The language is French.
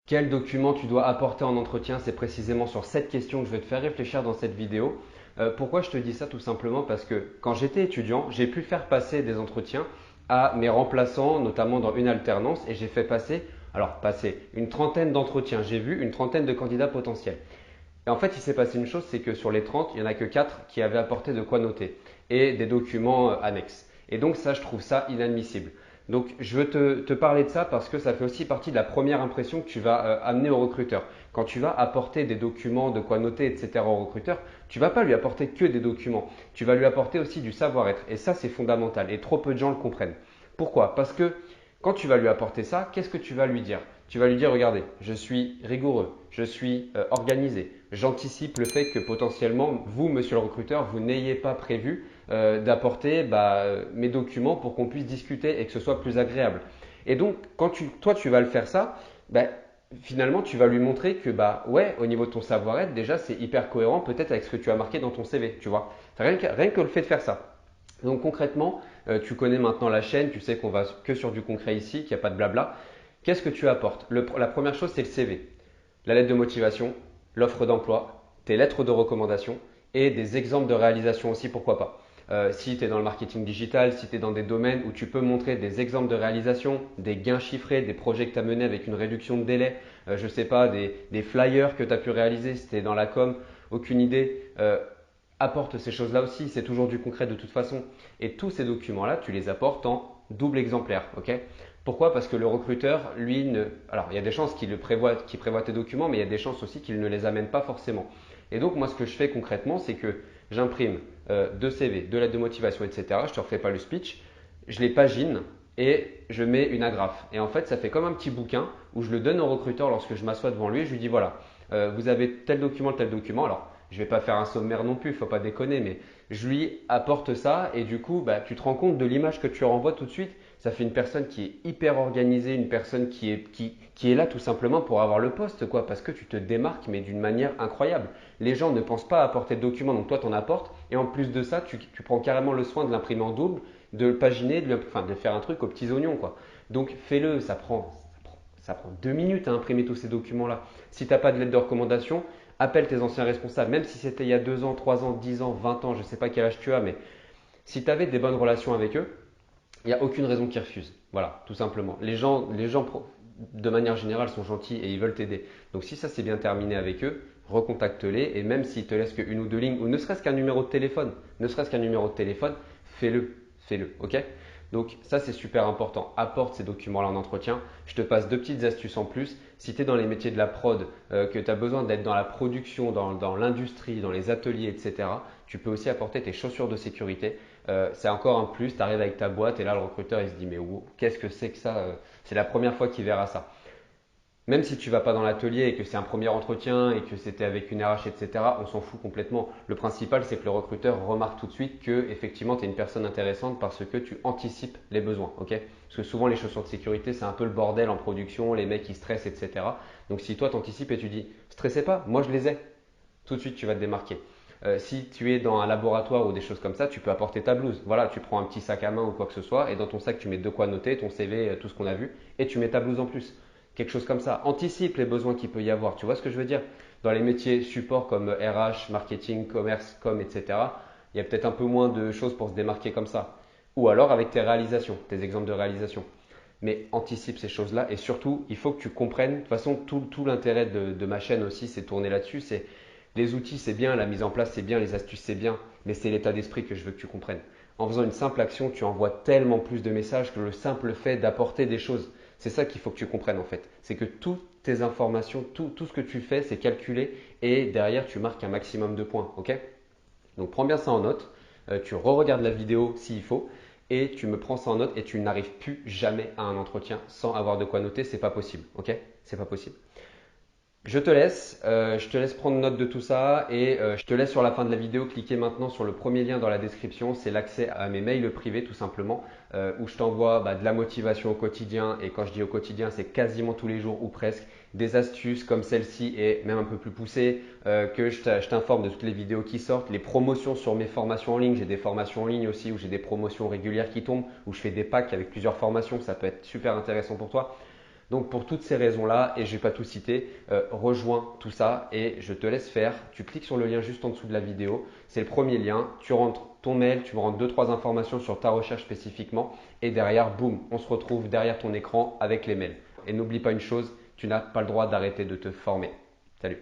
Quel document tu dois apporter en entretien? C'est précisément sur cette question que je vais te faire réfléchir dans cette vidéo. Pourquoi je te dis ça? Tout simplement parce que quand j'étais étudiant, j'ai pu faire passer des entretiens à mes remplaçants, notamment dans une alternance, et j'ai fait passer une trentaine d'entretiens. J'ai vu une trentaine de candidats potentiels. Et en fait, il s'est passé une chose, c'est que sur les 30, il n'y en a que 4 qui avaient apporté de quoi noter et des documents annexes. Et donc ça, je trouve ça inadmissible. Donc je veux te parler de ça parce que ça fait aussi partie de la première impression que tu vas amener au recruteur. Quand tu vas apporter des documents, de quoi noter, etc. au recruteur, tu ne vas pas lui apporter que des documents. Tu vas lui apporter aussi du savoir-être. Et ça, c'est fondamental. Et trop peu de gens le comprennent. Pourquoi? Parce que quand tu vas lui apporter ça, qu'est-ce que tu vas lui dire? Tu vas lui dire, regardez, je suis rigoureux, je suis organisé, j'anticipe le fait que potentiellement, vous, monsieur le recruteur, vous n'ayez pas prévu d'apporter mes documents pour qu'on puisse discuter et que ce soit plus agréable. Et donc, quand toi, tu vas le faire ça, bah, finalement, tu vas lui montrer que, ouais, au niveau de ton savoir-être, déjà, c'est hyper cohérent peut-être avec ce que tu as marqué dans ton CV, tu vois. Rien que le fait de faire ça. Donc concrètement, tu connais maintenant la chaîne, tu sais qu'on va que sur du concret ici, qu'il n'y a pas de blabla. Qu'est-ce que tu apportes? La première chose, c'est le CV, la lettre de motivation, l'offre d'emploi, tes lettres de recommandation et des exemples de réalisation aussi, pourquoi pas. Si tu es dans le marketing digital, si tu es dans des domaines où tu peux montrer des exemples de réalisation, des gains chiffrés, des projets que tu as menés avec une réduction de délai, je ne sais pas, des flyers que tu as pu réaliser, si tu es dans la com, aucune idée, apporte ces choses-là aussi, c'est toujours du concret de toute façon. Et tous ces documents-là, tu les apportes en double exemplaire, ok? Pourquoi? Parce que le recruteur, lui, alors il y a des chances qu'il prévoit tes documents, mais il y a des chances aussi qu'il ne les amène pas forcément. Et donc moi, ce que je fais concrètement, c'est que j'imprime deux CV, deux lettres de motivation, etc. Je te refais pas le speech, je les pagine et je mets une agrafe. Et en fait, ça fait comme un petit bouquin où je le donne au recruteur lorsque je m'assois devant lui et je lui dis voilà, vous avez tel document, tel document. Alors, je ne vais pas faire un sommaire non plus, il ne faut pas déconner, mais je lui apporte ça et du coup, tu te rends compte de l'image que tu renvoies tout de suite. Ça fait une personne qui est hyper organisée, une personne qui est là tout simplement pour avoir le poste, quoi, parce que tu te démarques, mais d'une manière incroyable. Les gens ne pensent pas à apporter de documents, donc toi, tu en apportes, et en plus de ça, tu prends carrément le soin de l'imprimer en double, de le paginer, de faire un truc aux petits oignons, quoi. Donc fais-le, ça prend 2 minutes à imprimer tous ces documents-là. Si tu n'as pas de lettre de recommandation, appelle tes anciens responsables, même si c'était il y a 2 ans, 3 ans, 10 ans, 20 ans, je ne sais pas quel âge tu as, mais si tu avais des bonnes relations avec eux, il n'y a aucune raison qu'ils refusent. Voilà, tout simplement. Les gens, de manière générale, sont gentils et ils veulent t'aider. Donc si ça s'est bien terminé avec eux, recontacte-les et même s'ils te laissent qu'une ou deux lignes ou ne serait-ce qu'un numéro de téléphone, fais-le, fais-le, ok? Donc ça c'est super important. Apporte ces documents-là en entretien. Je te passe deux petites astuces en plus. Si tu es dans les métiers de la prod, que tu as besoin d'être dans la production, dans l'industrie, dans les ateliers, etc., tu peux aussi apporter tes chaussures de sécurité. C'est encore un plus, tu arrives avec ta boîte et là le recruteur il se dit mais qu'est-ce que c'est que ça? C'est la première fois qu'il verra ça. Même si tu vas pas dans l'atelier et que c'est un premier entretien et que c'était avec une RH, etc., on s'en fout complètement. Le principal, c'est que le recruteur remarque tout de suite que effectivement tu es une personne intéressante parce que tu anticipes les besoins. Ok? Parce que souvent les chaussures de sécurité, c'est un peu le bordel en production, les mecs qui stressent, etc. Donc si toi tu anticipes et tu dis stressez pas, moi je les ai, tout de suite tu vas te démarquer. Si tu es dans un laboratoire ou des choses comme ça, tu peux apporter ta blouse. Voilà, tu prends un petit sac à main ou quoi que ce soit et dans ton sac tu mets de quoi noter, ton CV, tout ce qu'on a vu et tu mets ta blouse en plus. Quelque chose comme ça. Anticipe les besoins qu'il peut y avoir. Tu vois ce que je veux dire? Dans les métiers support comme RH, marketing, commerce, com, etc., il y a peut-être un peu moins de choses pour se démarquer comme ça. Ou alors avec tes réalisations, tes exemples de réalisation. Mais anticipe ces choses-là et surtout, il faut que tu comprennes. De toute façon, tout l'intérêt de ma chaîne aussi, c'est tourner là-dessus. C'est les outils, c'est bien, la mise en place, c'est bien, les astuces, c'est bien, mais c'est l'état d'esprit que je veux que tu comprennes. En faisant une simple action, tu envoies tellement plus de messages que le simple fait d'apporter des choses. C'est ça qu'il faut que tu comprennes en fait. C'est que toutes tes informations, tout ce que tu fais, c'est calculé et derrière, tu marques un maximum de points. Ok? Donc prends bien ça en note. Tu re-regardes la vidéo s'il faut et tu me prends ça en note et tu n'arrives plus jamais à un entretien sans avoir de quoi noter. C'est pas possible. Ok? C'est pas possible. Je te laisse prendre note de tout ça et je te laisse sur la fin de la vidéo cliquer maintenant sur le premier lien dans la description. C'est l'accès à mes mails privés tout simplement où je t'envoie de la motivation au quotidien et quand je dis au quotidien c'est quasiment tous les jours ou presque des astuces comme celle-ci et même un peu plus poussées que je t'informe de toutes les vidéos qui sortent, les promotions sur mes formations en ligne. J'ai des formations en ligne aussi où j'ai des promotions régulières qui tombent, où je fais des packs avec plusieurs formations, ça peut être super intéressant pour toi. Donc pour toutes ces raisons-là, et je ne vais pas tout citer, rejoins tout ça et je te laisse faire. Tu cliques sur le lien juste en dessous de la vidéo. C'est le premier lien. Tu rentres ton mail, tu me rentres 2-3 informations sur ta recherche spécifiquement et derrière, boum, on se retrouve derrière ton écran avec les mails. Et n'oublie pas une chose, tu n'as pas le droit d'arrêter de te former.